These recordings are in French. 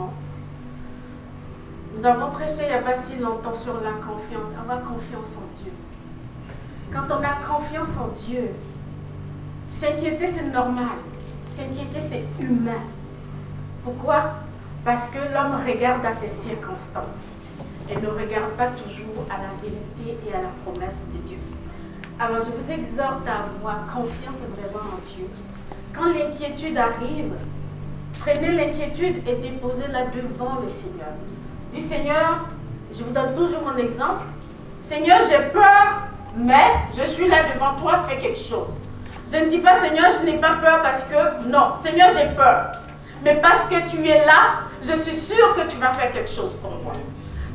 enfants. Nous avons prêché il n'y a pas si longtemps sur la confiance, avoir confiance en Dieu. Quand on a confiance en Dieu, s'inquiéter c'est normal, s'inquiéter c'est humain. Pourquoi? Parce que l'homme regarde à ses circonstances et ne regarde pas toujours à la vérité et à la promesse de Dieu. Alors je vous exhorte à avoir confiance vraiment en Dieu. Quand l'inquiétude arrive, prenez l'inquiétude et déposez-la devant le Seigneur. Dis Seigneur, je vous donne toujours mon exemple. Seigneur, j'ai peur, mais je suis là devant toi, fais quelque chose. Je ne dis pas Seigneur, je n'ai pas peur parce que, non, Seigneur, j'ai peur. Mais parce que tu es là, je suis sûre que tu vas faire quelque chose pour moi.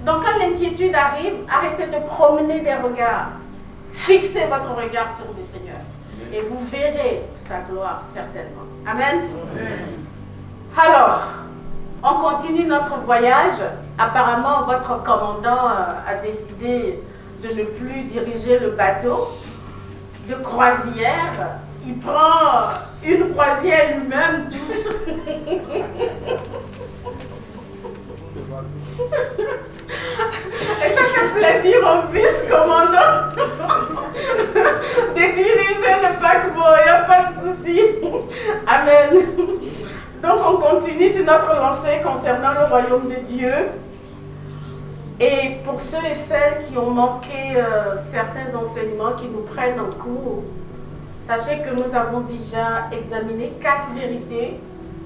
Donc quand l'inquiétude arrive, arrêtez de promener des regards. Fixez votre regard sur le Seigneur. Et vous verrez sa gloire certainement. Amen. Alors, on continue notre voyage. Apparemment, votre commandant a décidé de ne plus diriger le bateau de croisière. Il prend une croisière lui-même douce. Et ça fait plaisir au vice-commandant de diriger le paquebot, il n'y a pas de souci. Amen. Donc on continue sur notre lancée concernant le royaume de Dieu. Et pour ceux et celles qui ont manqué certains enseignements qui nous prennent en cours, sachez que nous avons déjà examiné 4 vérités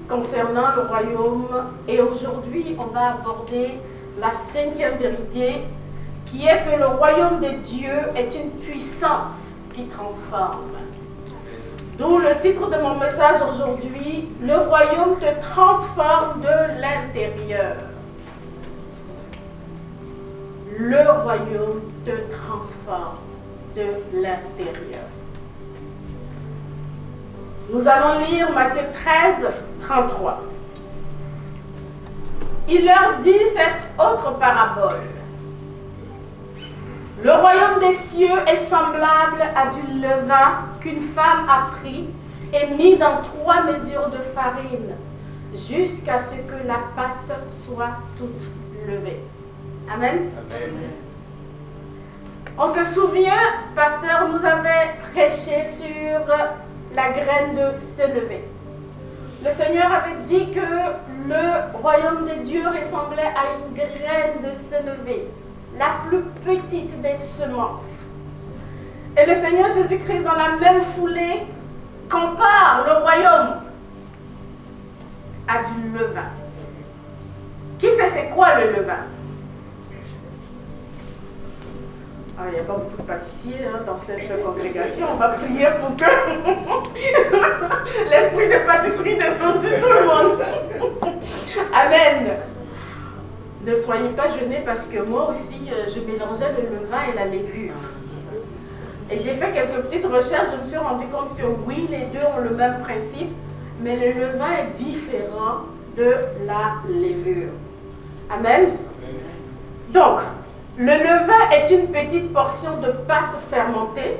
concernant le royaume. Et aujourd'hui, on va aborder la 5e vérité, qui est que le royaume de Dieu est une puissance qui transforme. D'où le titre de mon message aujourd'hui, le royaume te transforme de l'intérieur. Le royaume te transforme de l'intérieur. Nous allons lire Matthieu 13, 33. Il leur dit cette autre parabole. Le royaume des cieux est semblable à du levain qu'une femme a pris et mis dans 3 mesures de farine, jusqu'à ce que la pâte soit toute levée. Amen. Amen. On se souvient, pasteur nous avait prêché sur la graine de sénévé. Le Seigneur avait dit que le royaume de Dieu ressemblait à une graine de sénévé, la plus petite des semences. Et le Seigneur Jésus-Christ, dans la même foulée, compare le royaume à du levain. Qui sait c'est quoi le levain? Ah, il n'y a pas beaucoup de pâtissiers dans cette congrégation. On va prier pour que l'esprit de pâtisserie descende sur tout le monde. Amen. Ne soyez pas gênés parce que moi aussi, je mélangeais le levain et la levure. Et j'ai fait quelques petites recherches, je me suis rendu compte que oui, les deux ont le même principe, mais le levain est différent de la levure. Amen. Donc, le levain est une petite portion de pâte fermentée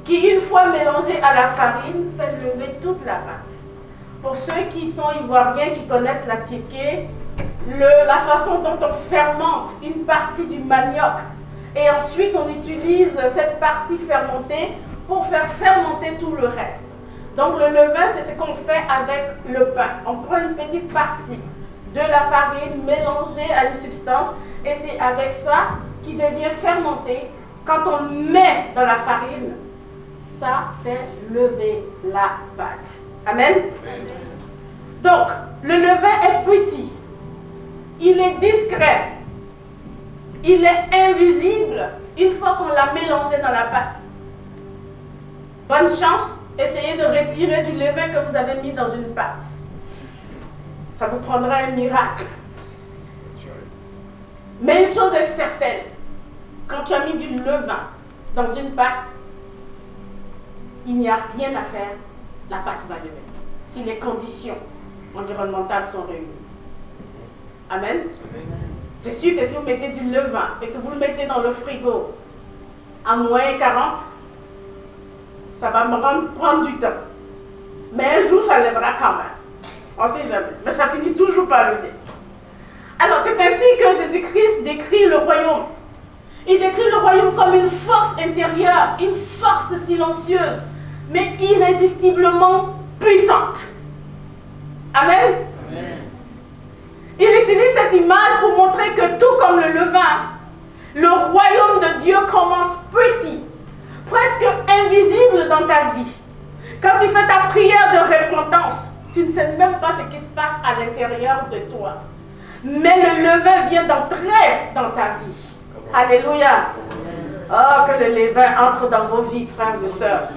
qui, une fois mélangée à la farine, fait lever toute la pâte. Pour ceux qui sont ivoiriens, qui connaissent la tiquée, la façon dont on fermente une partie du manioc et ensuite on utilise cette partie fermentée pour faire fermenter tout le reste. Donc le levain, c'est ce qu'on fait avec le pain. On prend une petite partie de la farine mélangée à une substance et c'est avec ça qui devient fermenté. Quand on met dans la farine, ça fait lever la pâte. Amen. Donc, le levain est petit. Il est discret. Il est invisible une fois qu'on l'a mélangé dans la pâte. Bonne chance, essayez de retirer du levain que vous avez mis dans une pâte. Ça vous prendra un miracle. Mais une chose est certaine, quand tu as mis du levain dans une pâte, il n'y a rien à faire, la pâte va lever. Si les conditions environnementales sont réunies. Amen. C'est sûr que si vous mettez du levain et que vous le mettez dans le frigo à moins 40, ça va me prendre du temps. Mais un jour, ça lèvera quand même. On ne sait jamais. Mais ça finit toujours par lever. C'est ainsi que Jésus-Christ décrit le royaume. Il décrit le royaume comme une force intérieure, une force silencieuse, mais irrésistiblement puissante. Amen. Amen. Il utilise cette image pour montrer que tout comme le levain, le royaume de Dieu commence petit, presque invisible dans ta vie. Quand tu fais ta prière de repentance, tu ne sais même pas ce qui se passe à l'intérieur de toi. Mais le levain vient d'entrer dans ta vie. Alléluia. Oh, que le levain entre dans vos vies, frères et sœurs.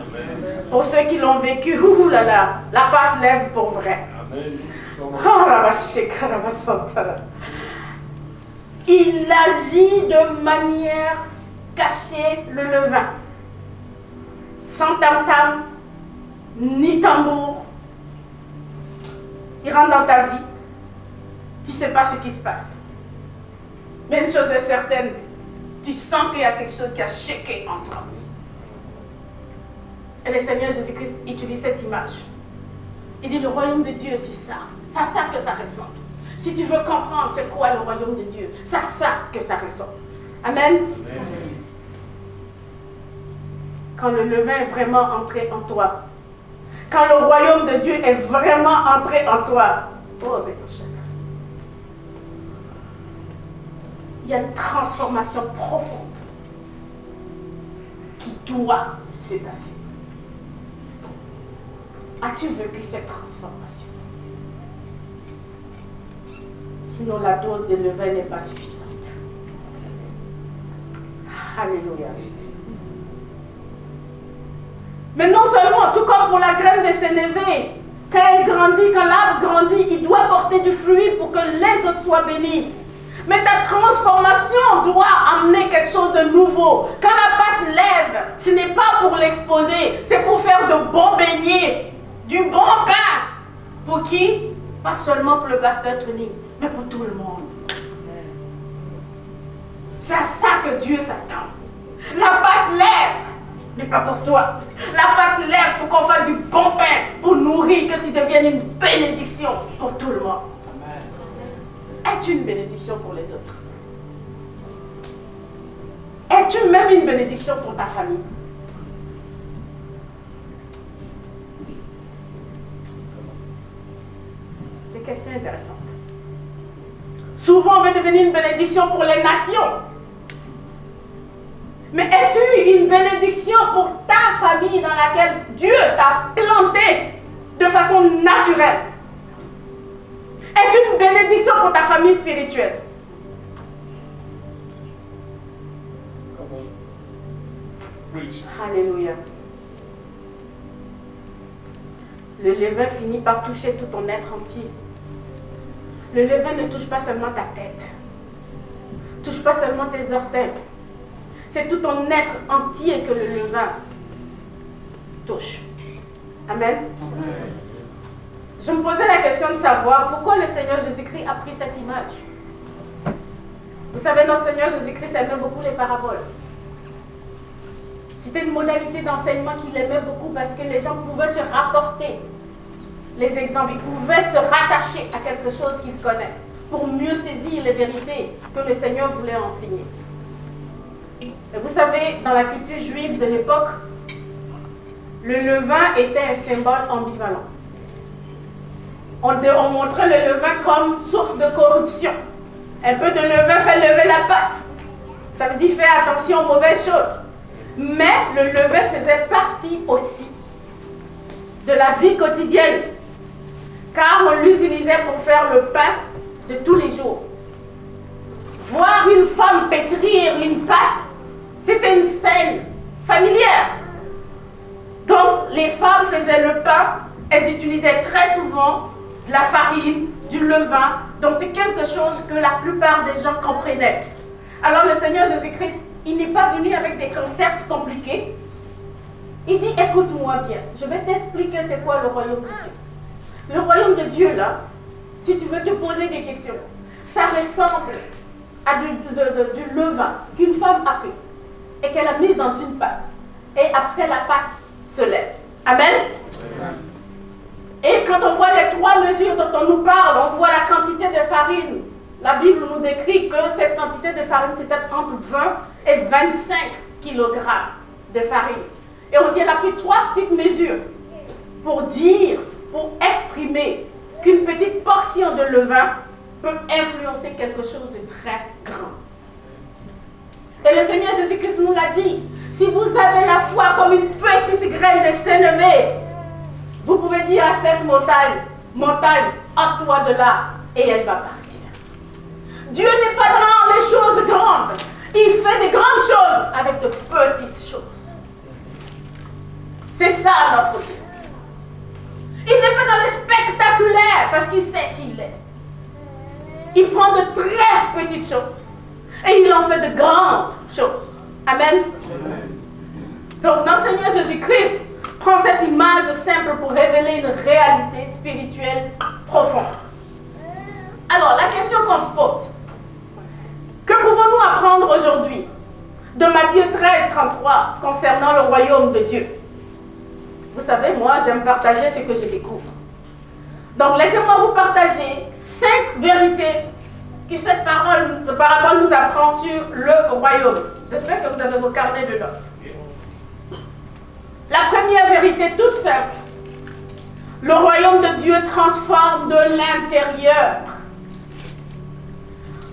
Pour ceux qui l'ont vécu, la pâte lève pour vrai. Oh, il agit de manière cachée, le levain. Sans tam-tam, ni tambour. Il rentre dans ta vie. Tu ne sais pas ce qui se passe. Mais une chose est certaine, tu sens qu'il y a quelque chose qui a shaké en toi. Et le Seigneur Jésus-Christ utilise cette image. Il dit le royaume de Dieu, c'est ça. C'est à ça que ça ressemble. Si tu veux comprendre c'est quoi le royaume de Dieu, c'est à ça que ça ressemble. Amen. Amen. Quand le levain est vraiment entré en toi, quand le royaume de Dieu est vraiment entré en toi, oh, mais il y a une transformation profonde qui doit se passer. As-tu vécu cette transformation? Sinon, la dose de levain n'est pas suffisante. Alléluia. Mais non seulement, tout comme pour la graine de s'élever, quand elle grandit, quand l'arbre grandit, il doit porter du fruit pour que les autres soient bénis. Mais ta transformation doit amener quelque chose de nouveau. Quand la pâte lève, ce n'est pas pour l'exposer, c'est pour faire de bons beignets, du bon pain. Pour qui? Pas seulement pour le pasteur Tony, mais pour tout le monde. C'est à ça que Dieu s'attend. La pâte lève, mais pas pour toi. La pâte lève pour qu'on fasse du bon pain, pour nourrir, que tu deviennes une bénédiction pour tout le monde. Es-tu une bénédiction pour les autres? Es-tu même une bénédiction pour ta famille? Des questions intéressantes. Souvent, on veut devenir une bénédiction pour les nations. Mais es-tu une bénédiction pour ta famille dans laquelle Dieu t'a planté de façon naturelle? Es-tu une bénédiction pour ta famille spirituelle? Alléluia. Le levain finit par toucher tout ton être entier. Le levain ne touche pas seulement ta tête. Ne touche pas seulement tes orteils. C'est tout ton être entier que le levain touche. Amen. Amen. Je me posais la question de savoir pourquoi le Seigneur Jésus-Christ a pris cette image. Vous savez, notre Seigneur Jésus-Christ aimait beaucoup les paraboles. C'était une modalité d'enseignement qu'il aimait beaucoup parce que les gens pouvaient se rapporter les exemples. Ils pouvaient se rattacher à quelque chose qu'ils connaissent pour mieux saisir les vérités que le Seigneur voulait enseigner. Et vous savez, dans la culture juive de l'époque, le levain était un symbole ambivalent. On montrait le levain comme source de corruption. Un peu de levain fait lever la pâte. Ça veut dire faire attention aux mauvaises choses. Mais le levain faisait partie aussi de la vie quotidienne. Car on l'utilisait pour faire le pain de tous les jours. Voir une femme pétrir une pâte, c'était une scène familière. Donc les femmes faisaient le pain, elles utilisaient très souvent de la farine, du levain. Donc c'est quelque chose que la plupart des gens comprenaient. Alors le Seigneur Jésus-Christ, il n'est pas venu avec des concepts compliqués. Il dit, écoute-moi bien, je vais t'expliquer c'est quoi le royaume de Dieu. Le royaume de Dieu, là, si tu veux te poser des questions, ça ressemble à du levain qu'une femme a pris et qu'elle a mis dans une pâte. Et après, la pâte se lève. Amen. Amen. Et quand on voit les 3 mesures dont on nous parle, on voit la quantité de farine, la Bible nous décrit que cette quantité de farine, c'était entre 20 et 25 kg de farine. Et on dit qu'elle a pris 3 petites mesures pour dire, pour exprimer qu'une petite portion de levain peut influencer quelque chose de très grand. Et le Seigneur Jésus-Christ nous l'a dit, si vous avez la foi comme une petite graine de sénévé, vous pouvez dire à cette montagne, montagne, ôte-toi de là, et elle va partir. Dieu n'est pas dans les choses grandes. Il fait des grandes choses avec de petites choses. C'est ça notre Dieu. Il n'est pas dans le spectaculaire parce qu'il sait qui il est. Il prend de très petites choses et il en fait de grandes choses. Amen. Donc notre Seigneur Jésus-Christ prend cette image simple pour révéler une réalité spirituelle profonde. Alors la question qu'on se pose, que pouvons-nous apprendre aujourd'hui de Matthieu 13, 33 concernant le royaume de Dieu? Vous savez, moi, j'aime partager ce que je découvre. Donc, laissez-moi vous partager 5 vérités que cette parabole nous apprend sur le royaume. J'espère que vous avez vos carnets de notes. La première vérité toute simple. Le royaume de Dieu transforme de l'intérieur.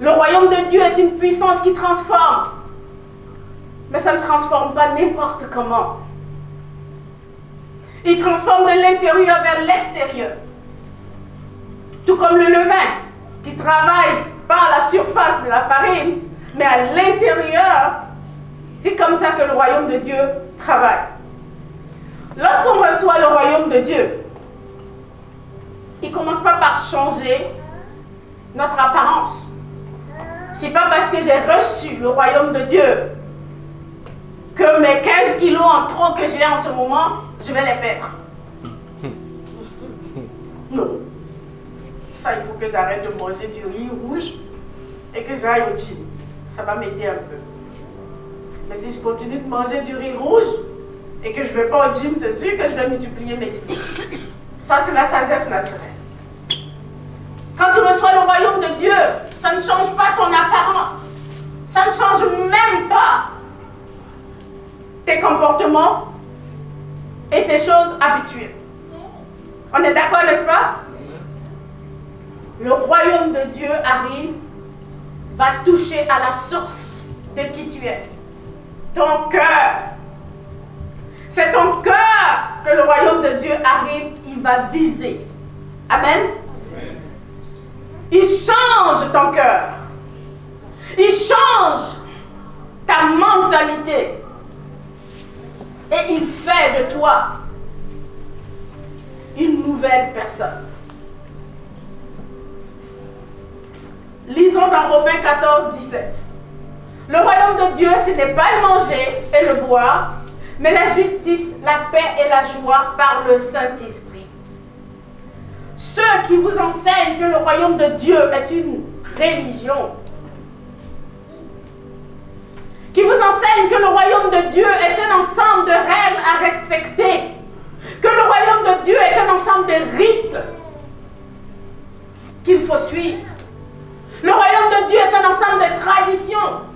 Le royaume de Dieu est une puissance qui transforme. Mais ça ne transforme pas n'importe comment. Il transforme de l'intérieur vers l'extérieur. Tout comme le levain qui travaille par la surface de la farine, mais à l'intérieur, c'est comme ça que le royaume de Dieu travaille. Lorsqu'on reçoit le royaume de Dieu, il ne commence pas par changer notre apparence. C'est pas parce que j'ai reçu le royaume de Dieu que mes 15 kilos en trop que j'ai en ce moment, je vais les perdre. Non. Ça, il faut que j'arrête de manger du riz rouge et que j'aille au gym. Ça va m'aider un peu. Mais si je continue de manger du riz rouge et que je ne vais pas au gym, c'est sûr que je vais multiplier mes kilos. Ça, c'est la sagesse naturelle. Quand tu reçois le royaume de Dieu, ça ne change pas ton apparence. Ça ne change même pas tes comportements et tes choses habituelles. On est d'accord, n'est-ce pas? Le royaume de Dieu arrive, va toucher à la source de qui tu es. Ton cœur. C'est ton cœur que le royaume de Dieu arrive, il va viser. Amen. Il change ton cœur. Il change ta mentalité. Et il fait de toi une nouvelle personne. Lisons dans Romains 14, 17. Le royaume de Dieu, ce n'est pas le manger et le boire, mais la justice, la paix et la joie par le Saint-Esprit. Ceux qui vous enseignent que le royaume de Dieu est une religion, qui vous enseignent que le royaume de Dieu est un ensemble de règles à respecter, que le royaume de Dieu est un ensemble de rites qu'il faut suivre. Le royaume de Dieu est un ensemble de traditions.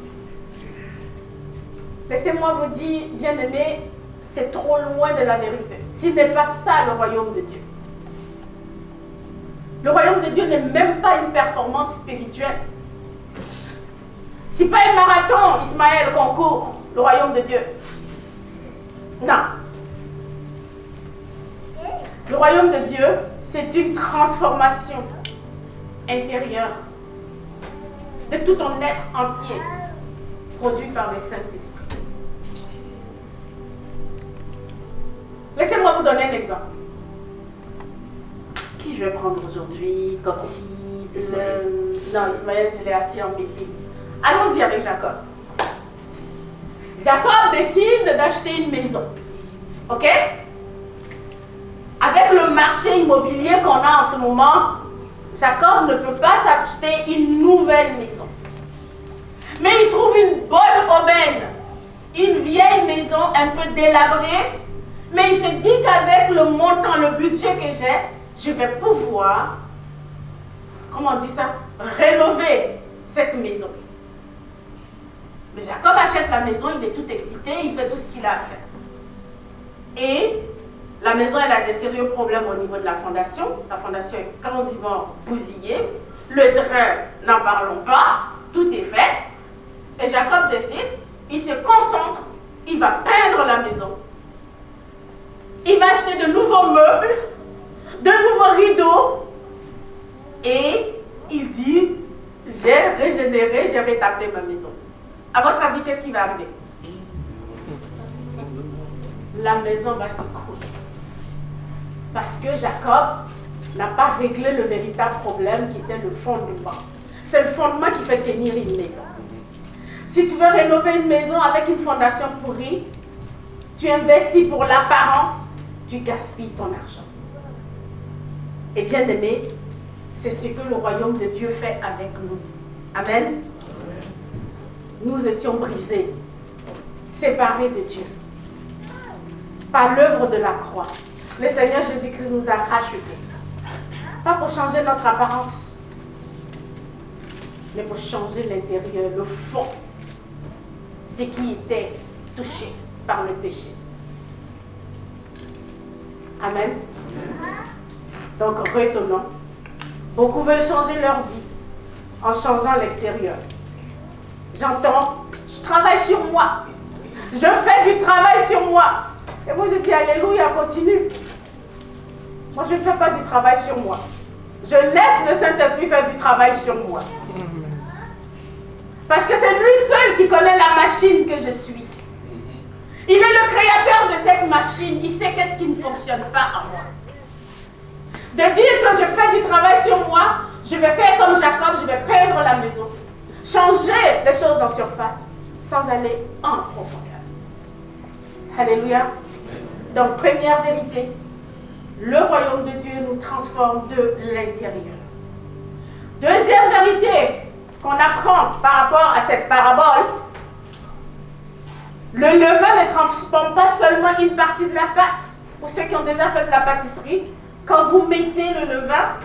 Laissez-moi vous dire, bien-aimés, c'est trop loin de la vérité. Ce n'est pas ça le royaume de Dieu. Le royaume de Dieu n'est même pas une performance spirituelle. Ce n'est pas un marathon, Ismaël, qu'on court, le royaume de Dieu. Non. Le royaume de Dieu, c'est une transformation intérieure de tout ton être entier, produit par le Saint-Esprit. Laissez-moi vous donner un exemple. Qui je vais prendre aujourd'hui comme si... Non, Ismaël, je l'ai assez embêté. Allons-y avec Jacob. Jacob décide d'acheter une maison. Ok? Avec le marché immobilier qu'on a en ce moment, Jacob ne peut pas s'acheter une nouvelle maison. Mais il trouve une bonne aubaine, une vieille maison un peu délabrée, mais il se dit qu'avec le montant, le budget que j'ai, je vais pouvoir comment on dit ça, rénover cette maison. Mais Jacob achète la maison, il est tout excité, il fait tout ce qu'il a à faire. Et la maison, elle a des sérieux problèmes au niveau de la fondation. La fondation est quasiment bousillée. Le drain, n'en parlons pas. Tout est fait. Et Jacob décide, il se concentre, il va peindre la maison. Il va acheter de nouveaux meubles, de nouveaux rideaux. Et il dit, j'ai régénéré, j'ai rétabli ma maison. À votre avis, qu'est-ce qui va arriver? La maison va s'écrouler. Parce que Jacob n'a pas réglé le véritable problème qui était le fondement. C'est le fondement qui fait tenir une maison. Si tu veux rénover une maison avec une fondation pourrie, tu investis pour l'apparence, tu gaspilles ton argent. Et bien aimé, c'est ce que le royaume de Dieu fait avec nous. Amen. Nous étions brisés, séparés de Dieu, par l'œuvre de la croix. Le Seigneur Jésus-Christ nous a rachetés. Pas pour changer notre apparence, mais pour changer l'intérieur, le fond, ce qui était touché par le péché. Amen. Donc retenons, beaucoup veulent changer leur vie en changeant l'extérieur. J'entends, je travaille sur moi. Je fais du travail sur moi. Et moi je dis alléluia, continue. Moi je ne fais pas du travail sur moi. Je laisse le Saint-Esprit faire du travail sur moi. Parce que c'est lui seul qui connaît la machine que je suis. Il est le créateur de cette machine. Il sait qu'est-ce qui ne fonctionne pas en moi. De dire que je fais du travail sur moi, je vais faire comme Jacob, je vais peindre la maison. Changer les choses en surface sans aller en profondeur. Alléluia. Donc, première vérité, le royaume de Dieu nous transforme de l'intérieur. Deuxième vérité qu'on apprend par rapport à cette parabole, le levain ne transforme pas seulement une partie de la pâte. Pour ceux qui ont déjà fait de la pâtisserie, quand vous mettez le levain,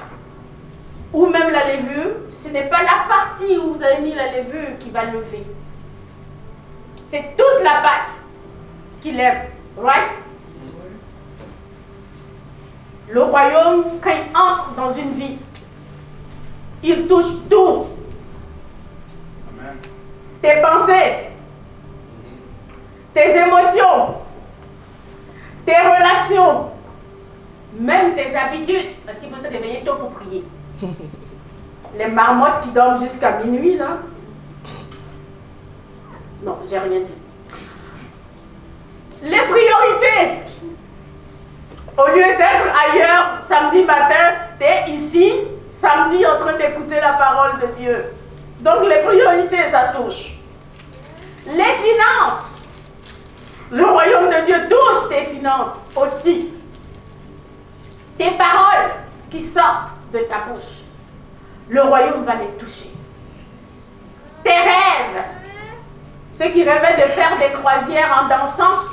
ou même la levure, ce n'est pas la partie où vous avez mis la levure qui va lever. C'est toute la pâte qui lève. Right? Le royaume, quand il entre dans une vie, il touche tout. Amen. Tes pensées, tes émotions, tes relations, même tes habitudes, parce qu'il faut se réveiller tôt pour prier. Les marmottes qui dorment jusqu'à minuit, là. Non, j'ai rien dit. Les priorités. Au lieu d'être ailleurs samedi matin, tu es ici, samedi, en train d'écouter la parole de Dieu. Donc les priorités, ça touche. Les finances. Le royaume de Dieu touche tes finances aussi. Tes paroles qui sortent de ta bouche, le royaume va les toucher. Tes rêves, ceux qui rêvaient de faire des croisières en dansant,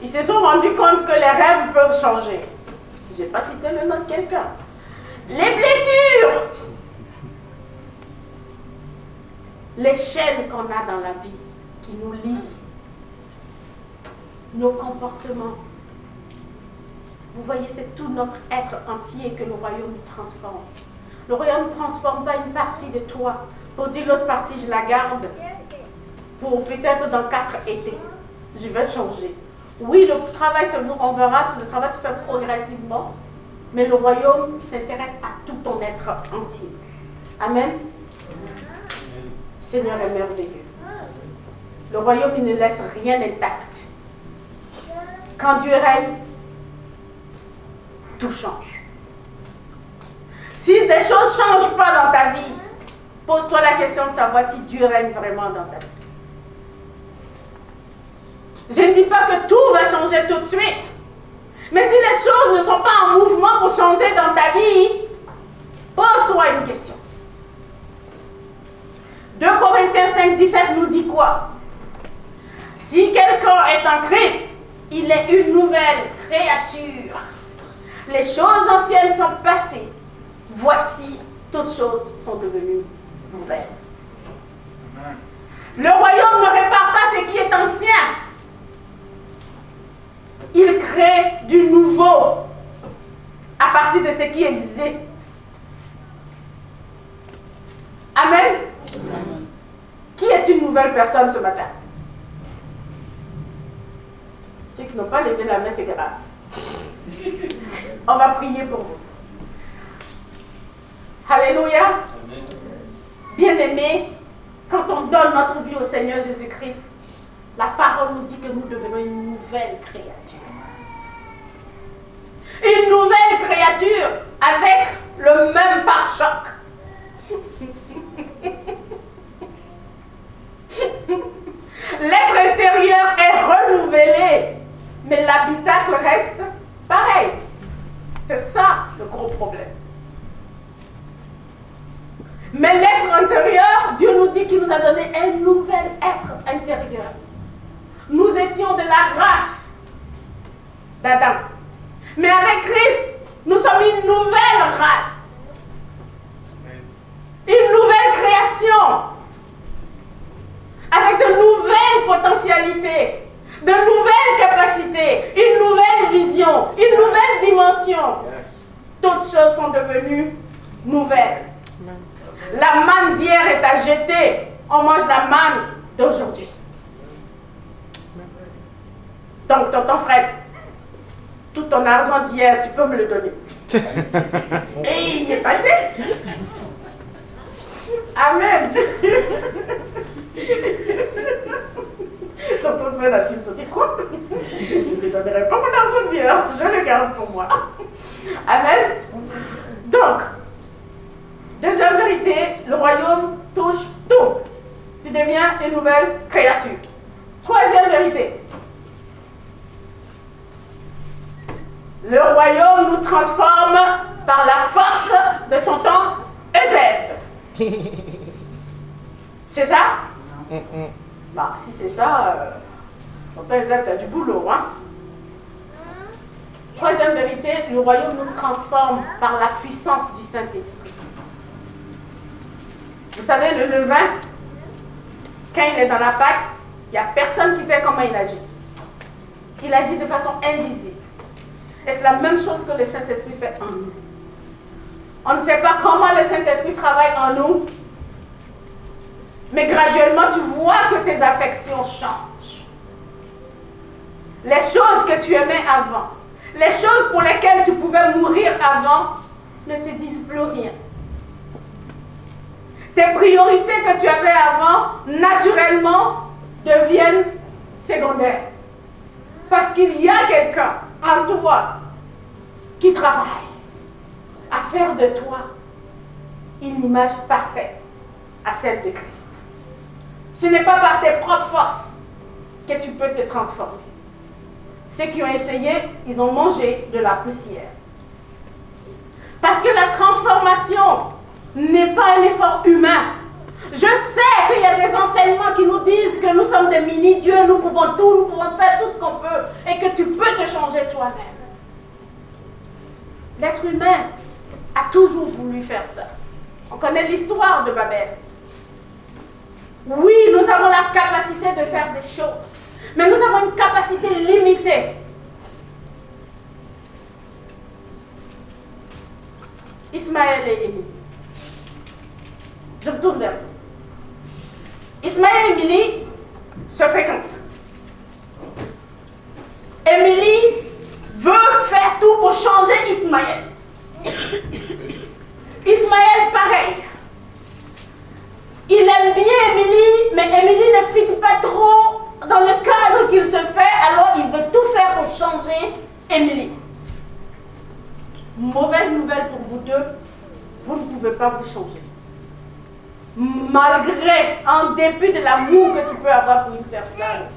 ils se sont rendus compte que les rêves peuvent changer. Je n'ai pas cité le nom de quelqu'un. Les blessures, les chaînes qu'on a dans la vie qui nous lient, nos comportements. Vous voyez, c'est tout notre être entier que le royaume transforme. Le royaume ne transforme pas une partie de toi pour dire l'autre partie, je la garde pour peut-être dans 4 étés. Je vais changer. Oui, le travail se vous, on verra si le travail se fait progressivement, mais le royaume s'intéresse à tout ton être entier. Amen. Seigneur est merveilleux. Le royaume, il ne laisse rien intact. Quand Dieu règne, tout change. Si des choses ne changent pas dans ta vie, pose-toi la question de savoir si Dieu règne vraiment dans ta vie. Je ne dis pas que tout va changer tout de suite. Mais si les choses ne sont pas en mouvement pour changer dans ta vie, pose-toi une question. 2 Corinthiens 5, 17 nous dit quoi? Si quelqu'un est en Christ, il est une nouvelle créature. Les choses anciennes sont passées. Voici, toutes choses sont devenues nouvelles. Le royaume ne répare pas ce qui est ancien. Il crée du nouveau à partir de ce qui existe. Amen. Amen. Qui est une nouvelle personne ce matin? Ceux qui n'ont pas levé la main, c'est grave. On va prier pour vous. Alléluia. Bien-aimés, quand on donne notre vie au Seigneur Jésus-Christ, la parole nous dit que nous devenons une nouvelle créature. Une nouvelle créature avec le même pare-choc. L'être intérieur est renouvelé, mais l'habitacle reste pareil. C'est ça le gros problème. Mais l'être intérieur, Dieu nous dit qu'il nous a donné un nouvel être intérieur. Nous étions de la race d'Adam. Mais avec Christ, nous sommes une nouvelle race. Une nouvelle création. Avec de nouvelles potentialités, de nouvelles capacités, une nouvelle vision, une nouvelle dimension. Toutes choses sont devenues nouvelles. La manne d'hier est à jeter. On mange la manne d'aujourd'hui. Donc, tonton Fred, tout ton argent d'hier, tu peux me le donner. Et il est passé. Amen. Tonton Fred a su sauter quoi? Je ne te donnerai pas mon argent d'hier, je le garde pour moi. Amen. Donc, deuxième vérité, le royaume touche tout. Tu deviens une nouvelle créature. Troisième vérité. Le royaume nous transforme par la force de tonton Eusèbe. C'est ça? Bah, si c'est ça, tonton Eusèbe, tu as du boulot, hein? Troisième vérité, le royaume nous transforme par la puissance du Saint-Esprit. Vous savez, le levain, quand il est dans la pâte, il n'y a personne qui sait comment il agit. Il agit de façon invisible. Et c'est la même chose que le Saint-Esprit fait en nous. On ne sait pas comment le Saint-Esprit travaille en nous, mais graduellement, tu vois que tes affections changent. Les choses que tu aimais avant, les choses pour lesquelles tu pouvais mourir avant, ne te disent plus rien. Tes priorités que tu avais avant, naturellement, deviennent secondaires. Parce qu'il y a quelqu'un en toi qui travaille à faire de toi une image parfaite à celle de Christ. Ce n'est pas par tes propres forces que tu peux te transformer. Ceux qui ont essayé, ils ont mangé de la poussière. Parce que la transformation n'est pas un effort humain. Je sais qu'il y a des enseignements qui nous disent que nous sommes des mini-dieux, nous pouvons tout, nous pouvons faire tout ce qu'on peut et que tu peux te changer toi-même. L'être humain a toujours voulu faire ça. On connaît l'histoire de Babel. Oui, nous avons la capacité de faire des choses, mais nous avons une capacité limitée. Ismaël et Élie. Je me tourne vers vous. Ismaël et Émilie se fréquentent. Émilie veut faire tout pour changer Ismaël. Ismaël, pareil. Il aime bien Émilie, mais Émilie ne fit pas trop dans le cadre qu'il se fait, alors il veut tout faire pour changer Émilie. Mauvaise nouvelle pour vous deux, vous ne pouvez pas vous changer. Malgré, en dépit de l'amour que tu peux avoir pour une personne,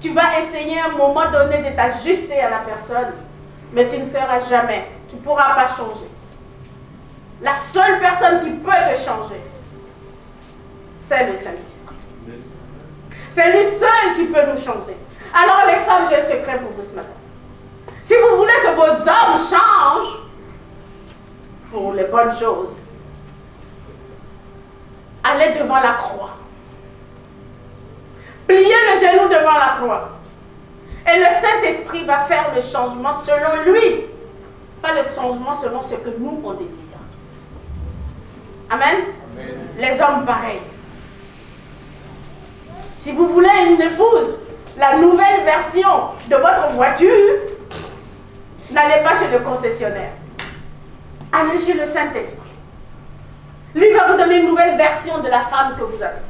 tu vas essayer à un moment donné de t'ajuster à la personne, mais tu ne seras jamais, tu ne pourras pas changer. La seule personne qui peut te changer, c'est le Saint-Esprit. C'est lui seul qui peut nous changer. Alors les femmes, j'ai un secret pour vous ce matin. Si vous voulez que vos hommes changent pour les bonnes choses, allez devant la croix. Pliez le genou devant la croix. Et le Saint-Esprit va faire le changement selon lui. Pas le changement selon ce que nous, on désire. Amen. Amen. Les hommes pareils. Si vous voulez une épouse, la nouvelle version de votre voiture, n'allez pas chez le concessionnaire. Allez chez le Saint-Esprit. Lui va vous donner une nouvelle version de la femme que vous avez.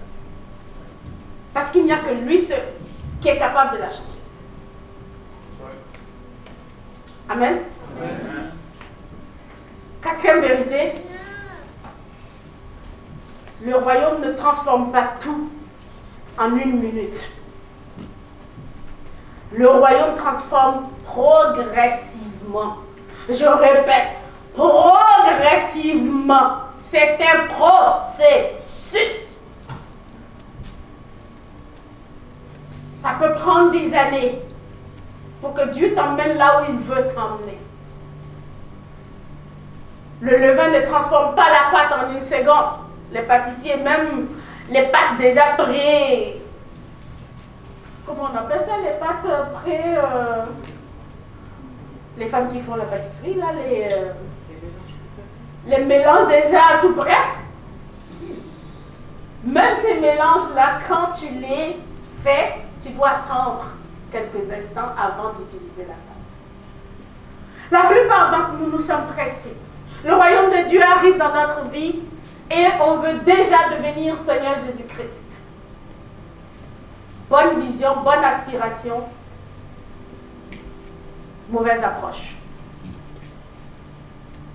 Parce qu'il n'y a que lui seul qui est capable de la changer. Amen. Amen. Quatrième vérité. Le royaume ne transforme pas tout en une minute. Le royaume transforme progressivement. Je répète, progressivement. C'est un processus. Ça peut prendre des années pour que Dieu t'emmène là où il veut t'emmener. Le levain ne transforme pas la pâte en une seconde. Les pâtissiers, même les pâtes déjà prêtes. Comment on appelle ça, les pâtes prêtes les femmes qui font la pâtisserie, là, les mélanges déjà tout prêts. Même ces mélanges-là, quand tu les fais, tu dois attendre quelques instants avant d'utiliser la pâte. La plupart d'entre nous, nous sommes pressés. Le royaume de Dieu arrive dans notre vie et on veut déjà devenir Seigneur Jésus-Christ. Bonne vision, bonne aspiration, mauvaise approche.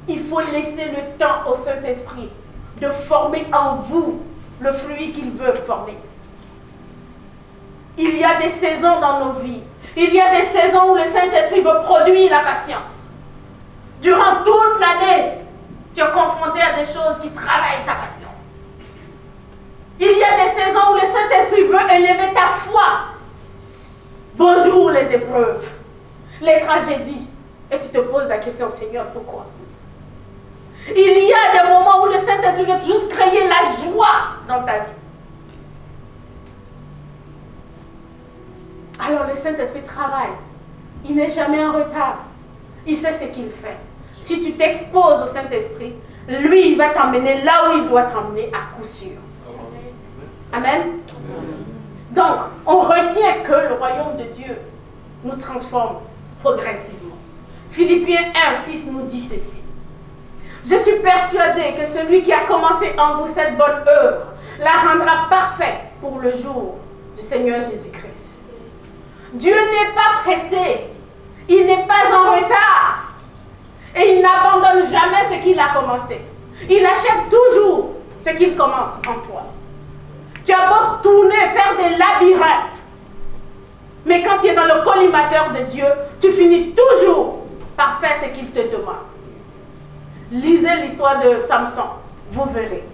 Il faut laisser le temps au Saint-Esprit de former en vous le fruit qu'il veut former. Il y a des saisons dans nos vies. Il y a des saisons où le Saint-Esprit veut produire la patience. Durant toute l'année, tu es confronté à des choses qui travaillent ta patience. Il y a des saisons où le Saint-Esprit veut élever ta foi. Bonjour les épreuves, les tragédies. Et tu te poses la question, Seigneur, pourquoi? Il y a des moments où le Saint-Esprit veut juste créer la joie dans ta vie. Alors le Saint-Esprit travaille. Il n'est jamais en retard. Il sait ce qu'il fait. Si tu t'exposes au Saint-Esprit, lui, il va t'emmener là où il doit t'emmener à coup sûr. Amen. Donc, on retient que le royaume de Dieu nous transforme progressivement. Philippiens 1:6 nous dit ceci. Je suis persuadé que celui qui a commencé en vous cette bonne œuvre la rendra parfaite pour le jour du Seigneur Jésus-Christ. Dieu n'est pas pressé. Il n'est pas en retard. Et il n'abandonne jamais ce qu'il a commencé. Il achève toujours ce qu'il commence en toi. Tu as beau tourner, faire des labyrinthes. Mais quand tu es dans le collimateur de Dieu, tu finis toujours par faire ce qu'il te demande. Lisez l'histoire de Samson. Vous verrez.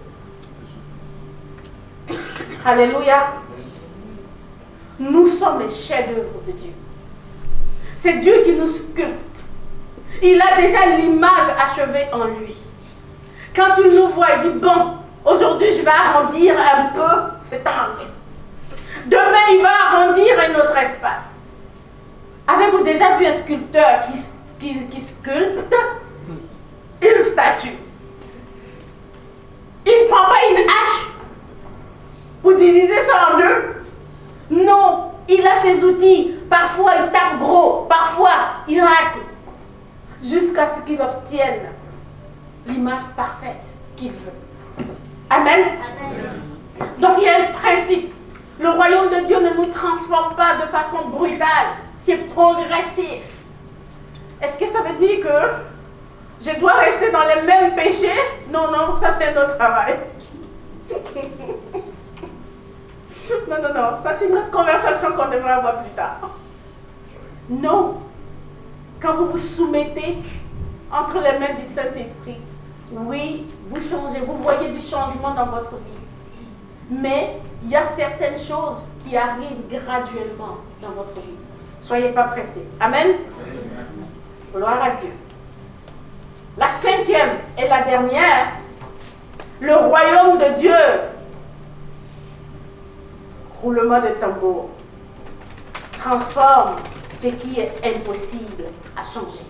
Alléluia. Nous sommes les chefs-d'œuvre de Dieu. C'est Dieu qui nous sculpte. Il a déjà l'image achevée en lui. Quand il nous voit, il dit, bon, aujourd'hui je vais arrondir un peu cet angle. Demain, il va arrondir un autre espace. Avez-vous déjà vu un sculpteur qui sculpte une statue? Il ne prend pas une hache pour diviser ça en deux. Non, il a ses outils. Parfois, il tape gros. Parfois, il racle. Jusqu'à ce qu'il obtienne l'image parfaite qu'il veut. Amen. Amen. Donc, il y a un principe. Le royaume de Dieu ne nous transforme pas de façon brutale. C'est progressif. Est-ce que ça veut dire que je dois rester dans les mêmes péchés? Non, non, ça c'est notre travail. Non, ça c'est notre conversation qu'on devrait avoir plus tard. Non. Quand vous vous soumettez entre les mains du Saint-Esprit, oui, vous changez, vous voyez du changement dans votre vie. Mais il y a certaines choses qui arrivent graduellement dans votre vie. Soyez pas pressés. Amen. Gloire à Dieu. La cinquième et la dernière, le royaume de Dieu roulement de tambour, transforme ce qui est impossible à changer.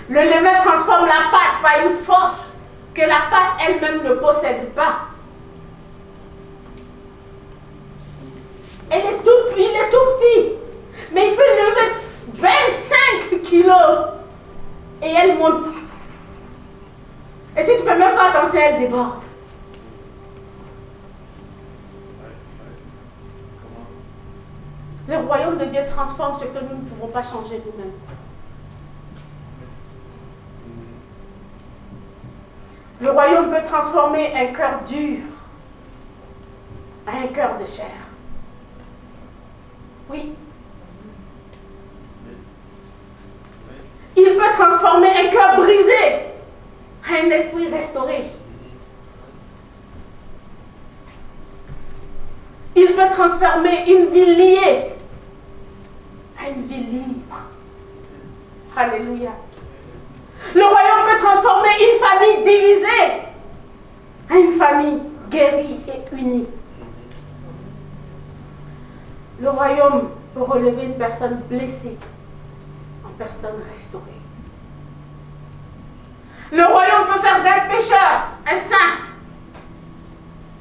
Le levain transforme la pâte par une force que la pâte elle-même ne possède pas. Il est tout petit, mais il fait lever 25 kilos et elle monte. Et si tu ne fais même pas attention, elle déborde. Le royaume de Dieu transforme ce que nous ne pouvons pas changer nous-mêmes. Le royaume peut transformer un cœur dur à un cœur de chair. Oui. Il peut transformer un cœur brisé à un esprit restauré. Il peut transformer une vie liée à une vie libre. Alléluia. Le royaume peut transformer une famille divisée à une famille guérie et unie. Le royaume peut relever une personne blessée en personne restaurée. Le royaume peut faire d'un pécheur un saint.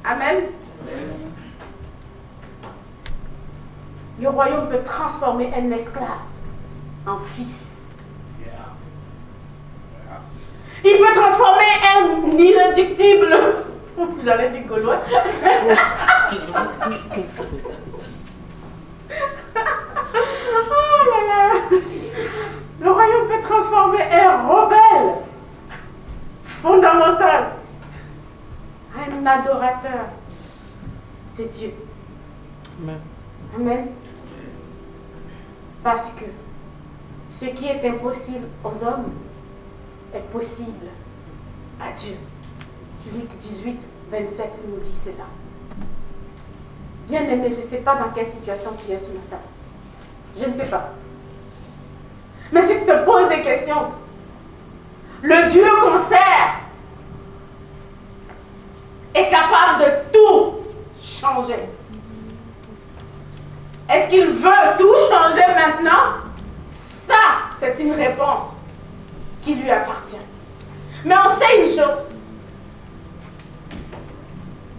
Amen. Le royaume peut transformer un esclave en fils. Il peut transformer un irréductible, j'allais dire gaulois. Oh là là. Le royaume peut transformer un rebelle fondamental en un adorateur de Dieu. Amen. Amen. Parce que ce qui est impossible aux hommes est possible à Dieu. Luc 18, 27 nous dit cela. Bien-aimé, je ne sais pas dans quelle situation tu es ce matin. Je ne sais pas. Mais si tu te poses des questions, le Dieu qu'on sert est capable de tout changer. Est-ce qu'il veut tout changer maintenant? Ça, c'est une réponse qui lui appartient. Mais on sait une chose.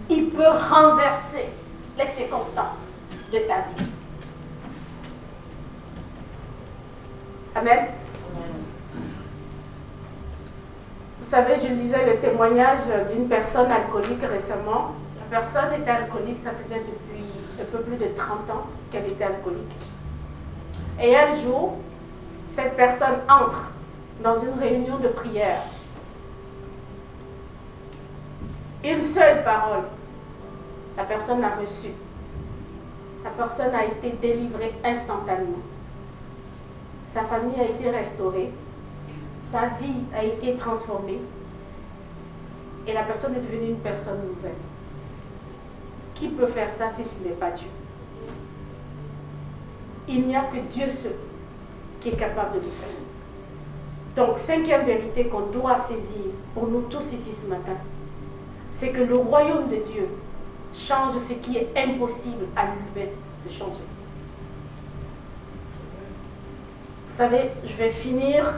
Il peut renverser les circonstances de ta vie. Amen. Vous savez, je lisais le témoignage d'une personne alcoolique récemment. La personne était alcoolique, ça faisait depuis un peu plus de 30 ans qu'elle était alcoolique. Et un jour, cette personne entre dans une réunion de prière. Une seule parole, la personne a reçu. La personne a été délivrée instantanément. Sa famille a été restaurée. Sa vie a été transformée. Et la personne est devenue une personne nouvelle. Qui peut faire ça si ce n'est pas Dieu? Il n'y a que Dieu seul qui est capable de le faire. Donc, cinquième vérité qu'on doit saisir pour nous tous ici ce matin, c'est que le royaume de Dieu change ce qui est impossible à l'humain de changer. Vous savez, je vais finir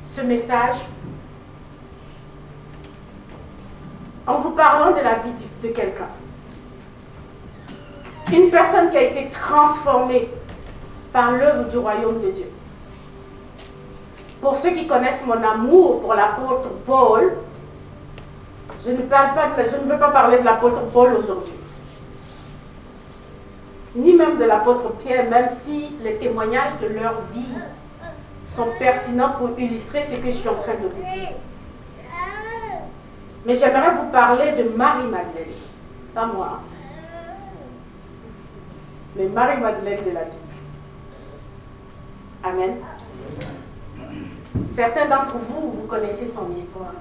ce message en vous parlant de la vie de quelqu'un. Une personne qui a été transformée par l'œuvre du royaume de Dieu. Pour ceux qui connaissent mon amour pour l'apôtre Paul, je ne veux pas parler de l'apôtre Paul aujourd'hui. Ni même de l'apôtre Pierre, même si les témoignages de leur vie sont pertinents pour illustrer ce que je suis en train de vous dire. Mais j'aimerais vous parler de Marie-Madeleine. Pas moi. Mais Marie-Madeleine de la Bible. Amen. Certains d'entre vous, vous connaissez son histoire.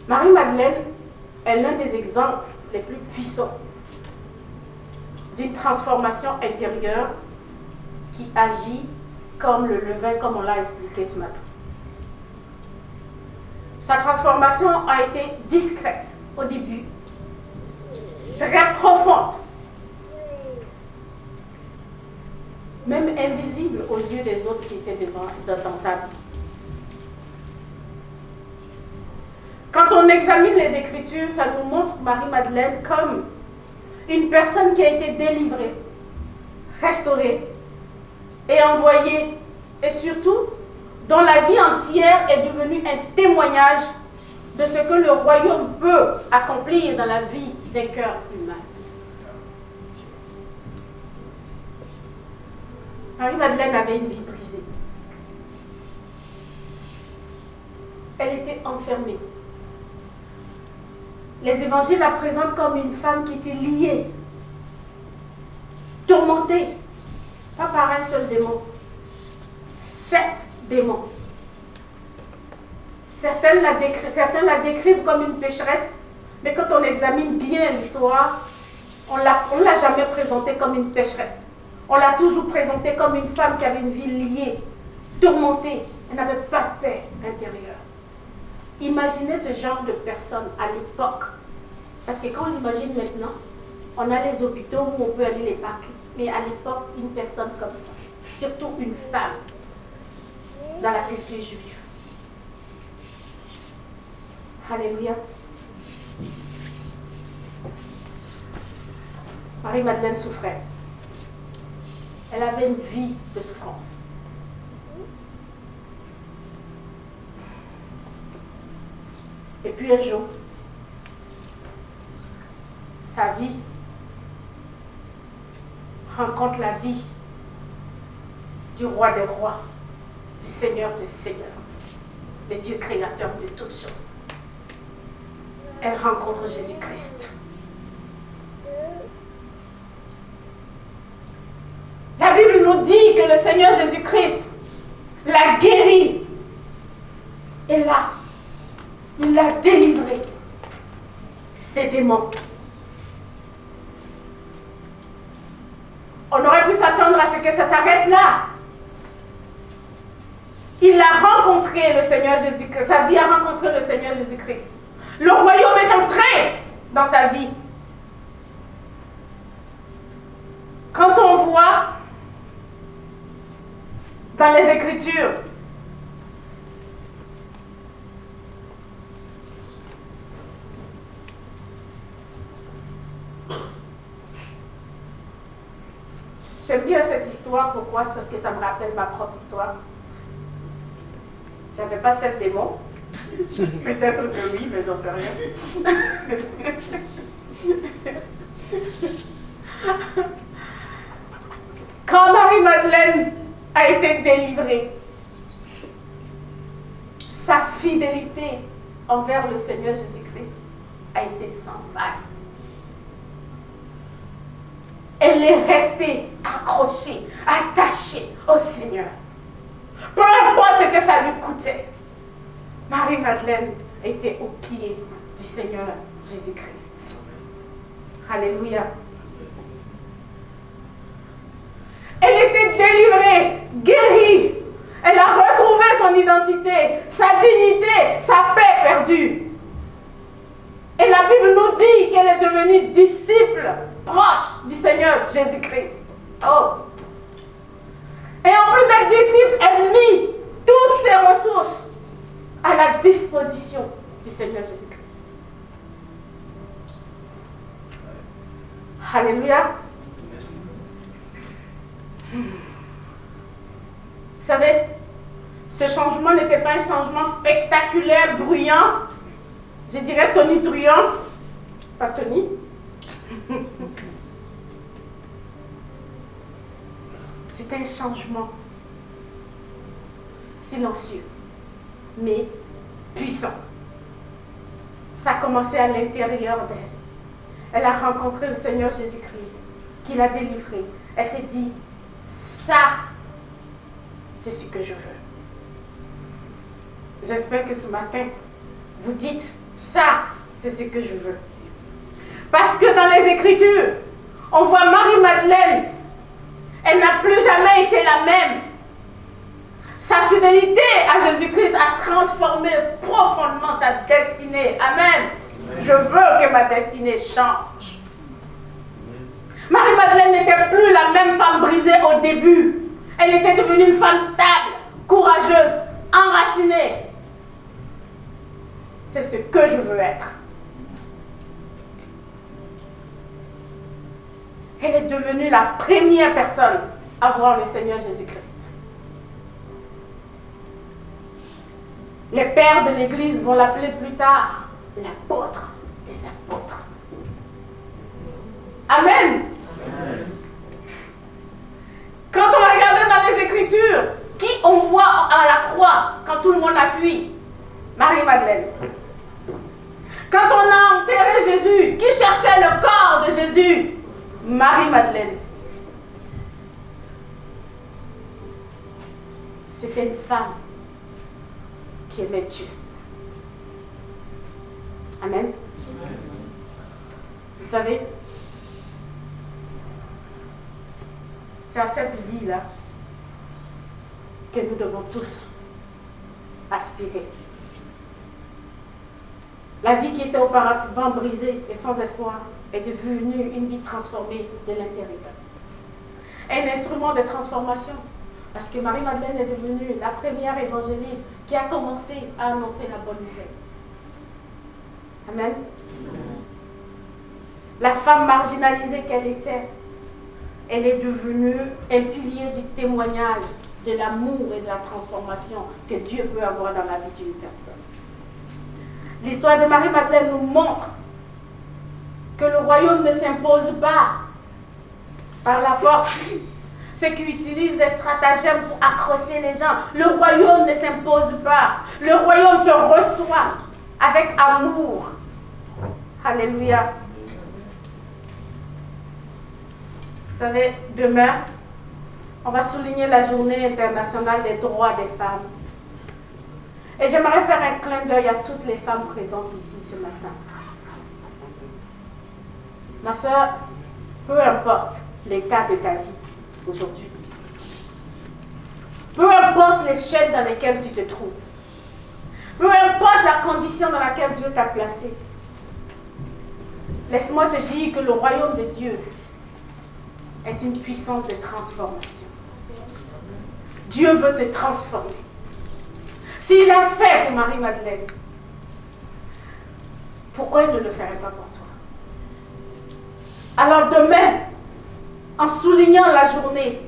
Marie-Madeleine est l'un des exemples les plus puissants d'une transformation intérieure qui agit comme le levain, comme on l'a expliqué ce matin. Vous Sa transformation a été discrète au début, très profonde, même invisible aux yeux des autres qui étaient dans sa vie. Quand on examine les Écritures, ça nous montre Marie-Madeleine comme une personne qui a été délivrée, restaurée et envoyée, et surtout, dont la vie entière est devenue un témoignage de ce que le royaume peut accomplir dans la vie des cœurs humains. Marie-Madeleine avait une vie brisée. Elle était enfermée. Les évangiles la présentent comme une femme qui était liée, tourmentée, pas par un seul démon, 7 démons. Certains la décrivent comme une pécheresse, mais quand on examine bien l'histoire, on ne l'a jamais présentée comme une pécheresse. On l'a toujours présentée comme une femme qui avait une vie liée, tourmentée. Elle n'avait pas de paix intérieure. Imaginez ce genre de personne à l'époque. Parce que quand on l'imagine maintenant, on a les hôpitaux où on peut aller les parquer. Mais à l'époque, une personne comme ça, surtout une femme, dans la culture juive. Alléluia. Marie-Madeleine souffrait. Elle avait une vie de souffrance. Et puis un jour, sa vie rencontre la vie du roi des rois, du Seigneur des seigneurs, le Dieu créateur de toutes choses. Elle rencontre Jésus-Christ. La Bible nous dit que le Seigneur Jésus-Christ l'a guéri. Et là, il l'a délivré des démons. On aurait pu s'attendre à ce que ça s'arrête là. Il a rencontré le Seigneur Jésus-Christ. Sa vie a rencontré le Seigneur Jésus-Christ. Le royaume est entré dans sa vie. Quand on voit dans les Écritures j'aime bien cette histoire. Pourquoi? C'est parce que ça me rappelle ma propre histoire. J'avais pas 7 démons. Peut-être que oui, mais j'en sais rien. Quand Marie-Madeleine a été délivrée, sa fidélité envers le Seigneur Jésus-Christ a été sans faille. Elle est restée accrochée, attachée au Seigneur. Peu importe ce que ça lui coûtait. Marie-Madeleine était au pied du Seigneur Jésus-Christ. Alléluia. Elle était délivrée, guérie. Elle a retrouvé son identité, sa dignité, sa paix perdue. Et la Bible nous dit qu'elle est devenue disciple proche du Seigneur Jésus-Christ. Oh! Et en plus d'être disciple, elle mit toutes ses ressources à la disposition du Seigneur Jésus-Christ. Alléluia. Vous savez, ce changement n'était pas un changement spectaculaire, bruyant, je dirais tonitruant, pas Tony. C'est un changement silencieux, mais puissant. Ça a commencé à l'intérieur d'elle. Elle a rencontré le Seigneur Jésus-Christ, qui l'a délivrée. Elle s'est dit, ça, c'est ce que je veux. J'espère que ce matin, vous dites, ça, c'est ce que je veux. Parce que dans les Écritures, on voit Marie-Madeleine, elle n'a plus jamais été la même. Sa fidélité à Jésus-Christ a transformé profondément sa destinée. Amen. Je veux que ma destinée change. Marie-Madeleine n'était plus la même femme brisée au début. Elle était devenue une femme stable, courageuse, enracinée. C'est ce que je veux être. Elle est devenue la première personne à voir le Seigneur Jésus-Christ. Les pères de l'Église vont l'appeler plus tard l'apôtre des apôtres. Amen. Amen. Quand on a regardé dans les Écritures, qui on voit à la croix quand tout le monde a fui? Marie-Madeleine. Quand on a enterré Jésus, qui cherchait le corps de Jésus? Marie-Madeleine. C'était une femme qui aimait Dieu. Amen. Vous savez, c'est à cette vie-là que nous devons tous aspirer. La vie qui était auparavant brisée et sans espoir est devenue une vie transformée de l'intérieur. Un instrument de transformation, parce que Marie-Madeleine est devenue la première évangéliste qui a commencé à annoncer la bonne nouvelle. Amen. La femme marginalisée qu'elle était, elle est devenue un pilier du témoignage de l'amour et de la transformation que Dieu peut avoir dans la vie d'une personne. L'histoire de Marie-Madeleine nous montre que le royaume ne s'impose pas par la force. Ceux qui utilisent des stratagèmes pour accrocher les gens, le royaume ne s'impose pas. Le royaume se reçoit avec amour. Alléluia. Vous savez, demain, on va souligner la journée internationale des droits des femmes. Et j'aimerais faire un clin d'œil à toutes les femmes présentes ici ce matin. Ma soeur, peu importe l'état de ta vie aujourd'hui, peu importe les chaînes dans lesquelles tu te trouves, peu importe la condition dans laquelle Dieu t'a placé, laisse-moi te dire que le royaume de Dieu est une puissance de transformation. Dieu veut te transformer. S'il a fait pour Marie-Madeleine, pourquoi il ne le ferait pas pour toi? Alors demain, en soulignant la journée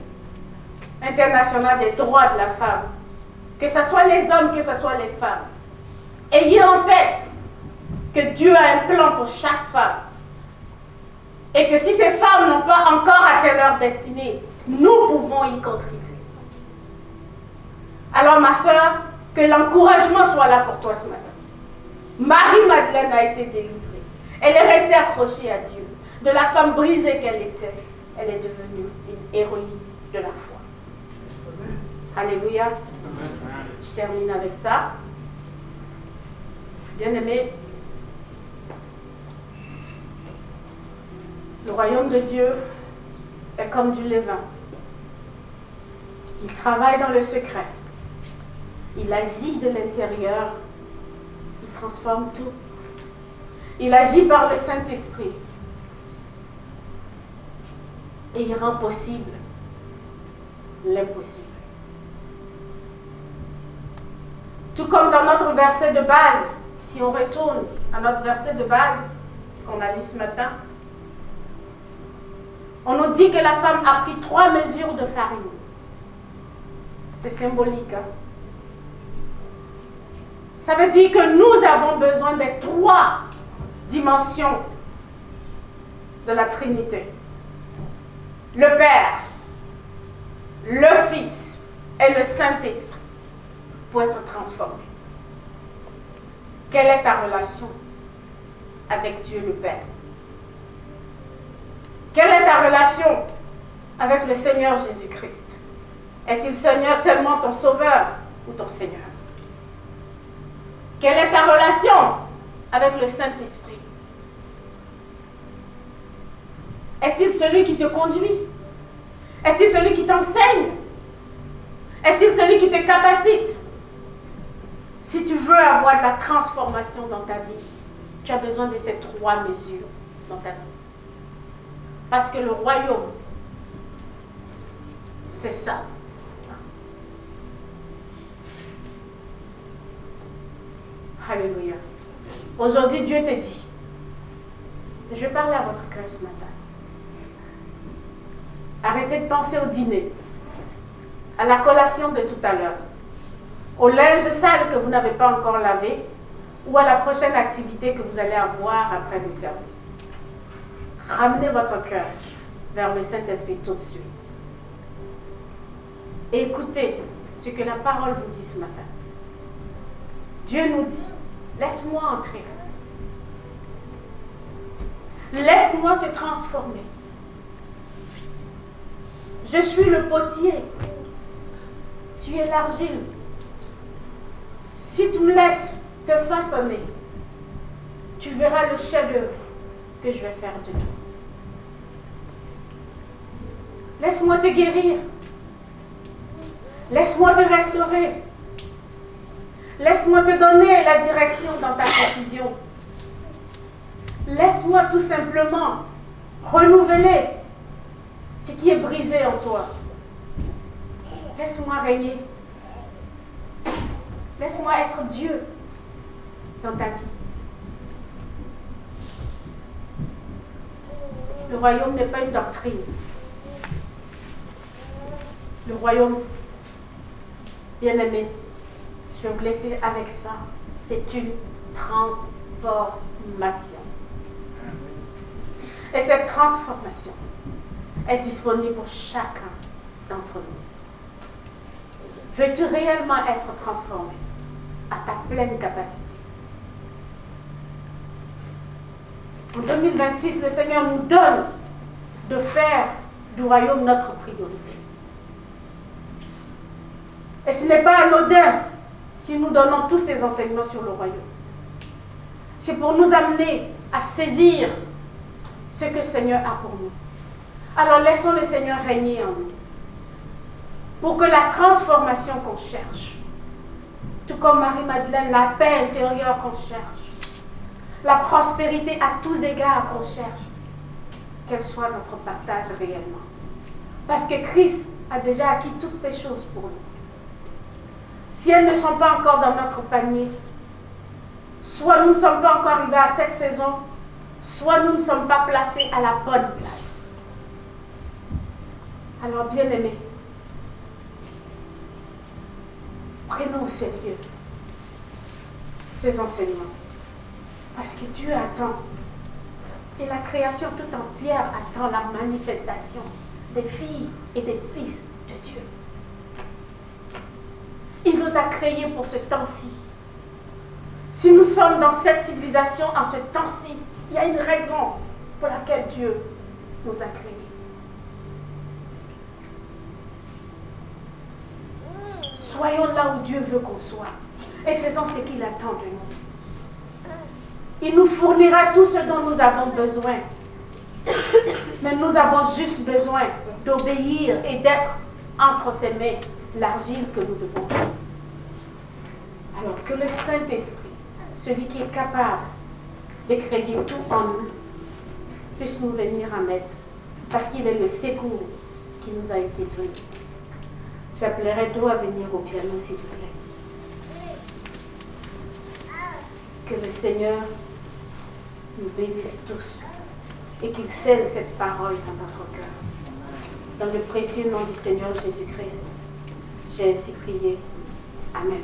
internationale des droits de la femme, que ce soit les hommes, que ce soit les femmes, ayez en tête que Dieu a un plan pour chaque femme. Et que si ces femmes n'ont pas encore atteint leur destinée, nous pouvons y contribuer. Alors ma soeur, que l'encouragement soit là pour toi ce matin. Marie-Madeleine a été délivrée. Elle est restée accrochée à Dieu. De la femme brisée qu'elle était, elle est devenue une héroïne de la foi. Alléluia. Je termine avec ça. Bien-aimés, le royaume de Dieu est comme du levain. Il travaille dans le secret. Il agit de l'intérieur. Il transforme tout. Il agit par le Saint-Esprit. Et il rend possible l'impossible. Tout comme dans notre verset de base, si on retourne à notre verset de base qu'on a lu ce matin, on nous dit que la femme a pris 3 mesures de farine. C'est symbolique. Hein? Ça veut dire que nous avons besoin des 3 dimensions de la Trinité. Le Père, le Fils et le Saint-Esprit pour être transformés. Quelle est ta relation avec Dieu le Père? Quelle est ta relation avec le Seigneur Jésus-Christ? Est-il Seigneur seulement ton Sauveur ou ton Seigneur? Quelle est ta relation avec le Saint-Esprit? Est-il celui qui te conduit? Est-il celui qui t'enseigne? Est-il celui qui te capacite? Si tu veux avoir de la transformation dans ta vie, tu as besoin de ces 3 mesures dans ta vie. Parce que le royaume, c'est ça. Alléluia. Aujourd'hui, Dieu te dit, je vais parler à votre cœur ce matin. Arrêtez de penser au dîner, à la collation de tout à l'heure, au linge sale que vous n'avez pas encore lavé, ou à la prochaine activité que vous allez avoir après le service. Ramenez votre cœur vers le Saint-Esprit tout de suite. Et écoutez ce que la parole vous dit ce matin. Dieu nous dit, laisse-moi entrer. Laisse-moi te transformer. Je suis le potier. Tu es l'argile. Si tu me laisses te façonner, tu verras le chef-d'œuvre que je vais faire de toi. Laisse-moi te guérir. Laisse-moi te restaurer. Laisse-moi te donner la direction dans ta confusion. Laisse-moi tout simplement renouveler ce qui est brisé en toi. Laisse-moi régner. Laisse-moi être Dieu dans ta vie. Le royaume n'est pas une doctrine. Le royaume, bien-aimé, je vais vous laisser avec ça. C'est une transformation. Et cette transformation est disponible pour chacun d'entre nous. Veux-tu réellement être transformé à ta pleine capacité? En 2026, le Seigneur nous donne de faire du royaume notre priorité. Et ce n'est pas anodin si nous donnons tous ces enseignements sur le royaume. C'est pour nous amener à saisir ce que le Seigneur a pour nous. Alors laissons le Seigneur régner en nous. Pour que la transformation qu'on cherche, tout comme Marie-Madeleine, la paix intérieure qu'on cherche, la prospérité à tous égards qu'on cherche, qu'elle soit notre partage réellement. Parce que Christ a déjà acquis toutes ces choses pour nous. Si elles ne sont pas encore dans notre panier, soit nous ne sommes pas encore arrivés à cette saison, soit nous ne sommes pas placés à la bonne place. Alors, bien-aimés, prenons au sérieux ces enseignements. Parce que Dieu attend, et la création tout entière attend la manifestation des filles et des fils de Dieu. Il nous a créés pour ce temps-ci. Si nous sommes dans cette civilisation en ce temps-ci, il y a une raison pour laquelle Dieu nous a créés. Soyons là où Dieu veut qu'on soit et faisons ce qu'il attend de nous. Il nous fournira tout ce dont nous avons besoin. Mais nous avons juste besoin d'obéir et d'être entre ses mains l'argile que nous devons faire. Alors que le Saint-Esprit, celui qui est capable de créer tout en nous, puisse nous venir en aide, parce qu'il est le secours qui nous a été donné. J'appellerai Do à venir au piano, s'il vous plaît. Que le Seigneur nous bénisse tous et qu'il scelle cette parole dans notre cœur. Dans le précieux nom du Seigneur Jésus-Christ, j'ai ainsi prié. Amen.